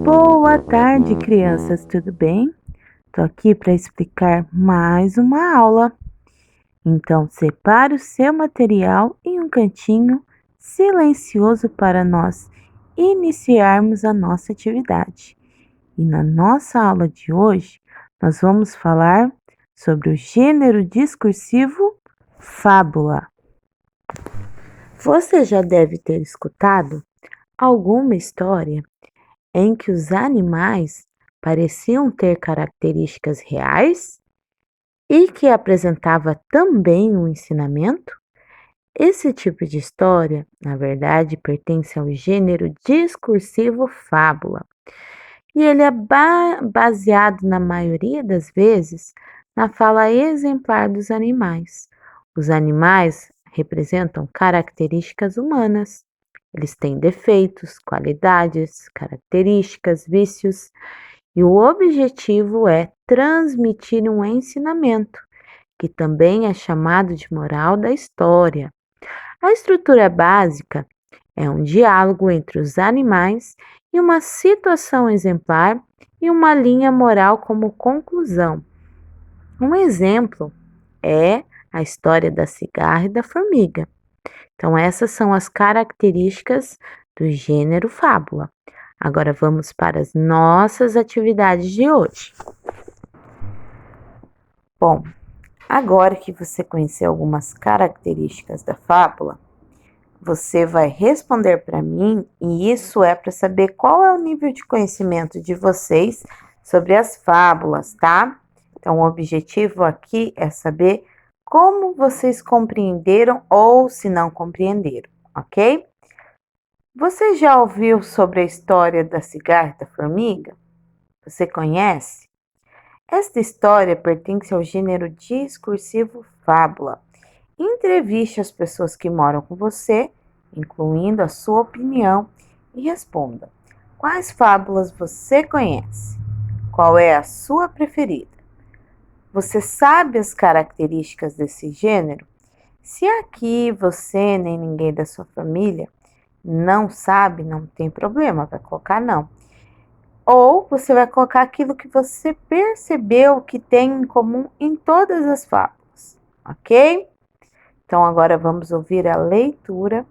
Boa tarde, crianças, tudo bem? Tô aqui para explicar mais uma aula. Então, separe o seu material em um cantinho silencioso para nós iniciarmos a nossa atividade. E na nossa aula de hoje, nós vamos falar sobre o gênero discursivo fábula. Você já deve ter escutado alguma história em que os animais pareciam ter características reais e que apresentava também um ensinamento? Esse tipo de história, na verdade, pertence ao gênero discursivo fábula, e ele é baseado, na maioria das vezes, na fala exemplar dos animais. Os animais representam características humanas. Eles têm defeitos, qualidades, características, vícios, e o objetivo é transmitir um ensinamento, que também é chamado de moral da história. A estrutura básica é um diálogo entre os animais e uma situação exemplar e uma linha moral como conclusão. Um exemplo é a história da cigarra e da formiga. Então, essas são as características do gênero fábula. Agora vamos para as nossas atividades de hoje. Bom, agora que você conheceu algumas características da fábula, você vai responder para mim, e isso é para saber qual é o nível de conhecimento de vocês sobre as fábulas, tá? Então, o objetivo aqui é saber como vocês compreenderam ou se não compreenderam, ok? Você já ouviu sobre a história da cigarra e da formiga? Você conhece? Esta história pertence ao gênero discursivo fábula. Entreviste as pessoas que moram com você, incluindo a sua opinião, e responda: quais fábulas você conhece? Qual é a sua preferida? Você sabe as características desse gênero? Se aqui você nem ninguém da sua família não sabe, não tem problema, vai colocar não. Ou você vai colocar aquilo que você percebeu que tem em comum em todas as fábulas, ok? Então agora vamos ouvir a leitura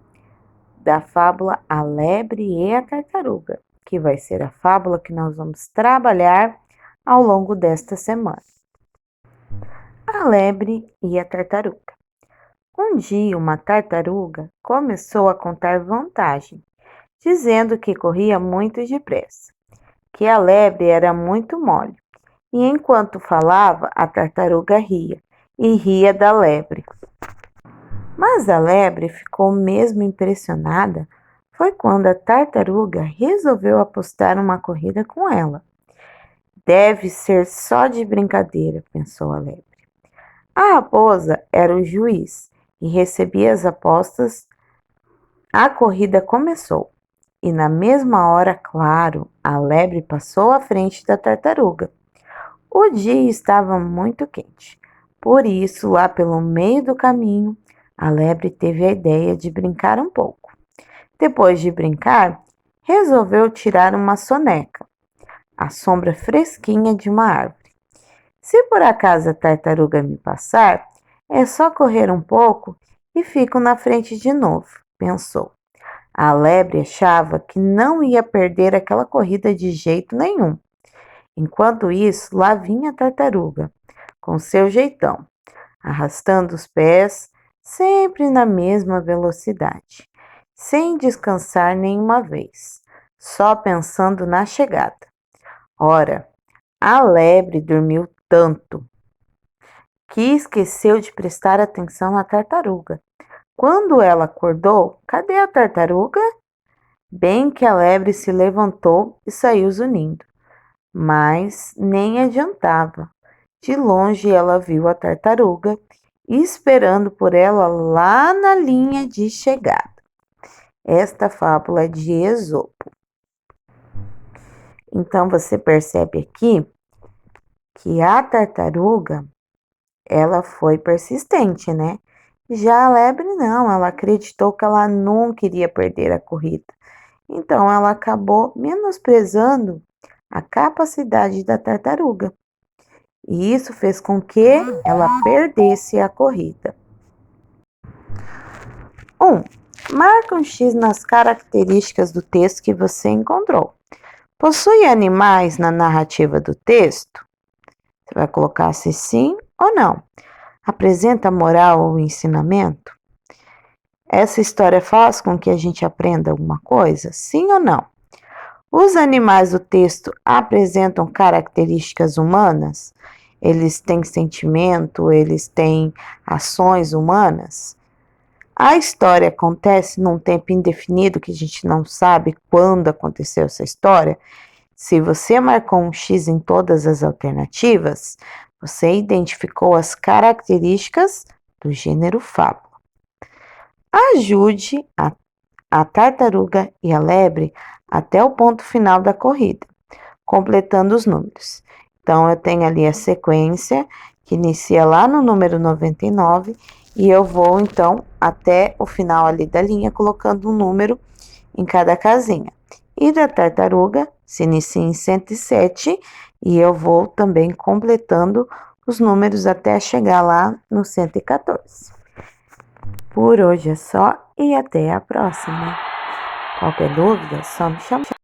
da fábula A Lebre e a Tartaruga, que vai ser a fábula que nós vamos trabalhar ao longo desta semana. A Lebre e a Tartaruga. Um dia, uma tartaruga começou a contar vantagem, dizendo que corria muito depressa, que a lebre era muito mole, e enquanto falava, a tartaruga ria, e ria da lebre. Mas a lebre ficou mesmo impressionada foi quando a tartaruga resolveu apostar uma corrida com ela. Deve ser só de brincadeira, pensou a lebre. A raposa era o juiz e recebia as apostas. A corrida começou e na mesma hora, claro, a lebre passou à frente da tartaruga. O dia estava muito quente, por isso, lá pelo meio do caminho, a lebre teve a ideia de brincar um pouco. Depois de brincar, resolveu tirar uma soneca, à sombra fresquinha de uma árvore. Se por acaso a tartaruga me passar, é só correr um pouco e fico na frente de novo, pensou. A lebre achava que não ia perder aquela corrida de jeito nenhum. Enquanto isso, lá vinha a tartaruga, com seu jeitão, arrastando os pés, sempre na mesma velocidade, sem descansar nenhuma vez, só pensando na chegada. Ora, a lebre dormiu tanto que esqueceu de prestar atenção na tartaruga. Quando ela acordou, cadê a tartaruga? Bem que a lebre se levantou e saiu zunindo, mas nem adiantava. De longe ela viu a tartaruga esperando por ela lá na linha de chegada. Esta fábula é de Esopo. Então você percebe aqui que a tartaruga, ela foi persistente, né? Já a lebre não, ela acreditou que ela nunca iria perder a corrida. Então, ela acabou menosprezando a capacidade da tartaruga. E isso fez com que ela perdesse a corrida. 1. Marca um X nas características do texto que você encontrou. Possui animais na narrativa do texto? Você vai colocar se sim ou não. Apresenta moral ou ensinamento? Essa história faz com que a gente aprenda alguma coisa? Sim ou não? Os animais do texto apresentam características humanas? Eles têm sentimento? Eles têm ações humanas? A história acontece num tempo indefinido que a gente não sabe quando aconteceu essa história? Se você marcou um X em todas as alternativas, você identificou as características do gênero fábula. Ajude a tartaruga e a lebre até o ponto final da corrida, completando os números. Então, eu tenho ali a sequência que inicia lá no número 99 e eu vou, então, até o final ali da linha, colocando um número em cada casinha. E da tartaruga se inicia em 107 e eu vou também completando os números até chegar lá no 114. Por hoje é só e até a próxima. Qualquer dúvida, só me chamar.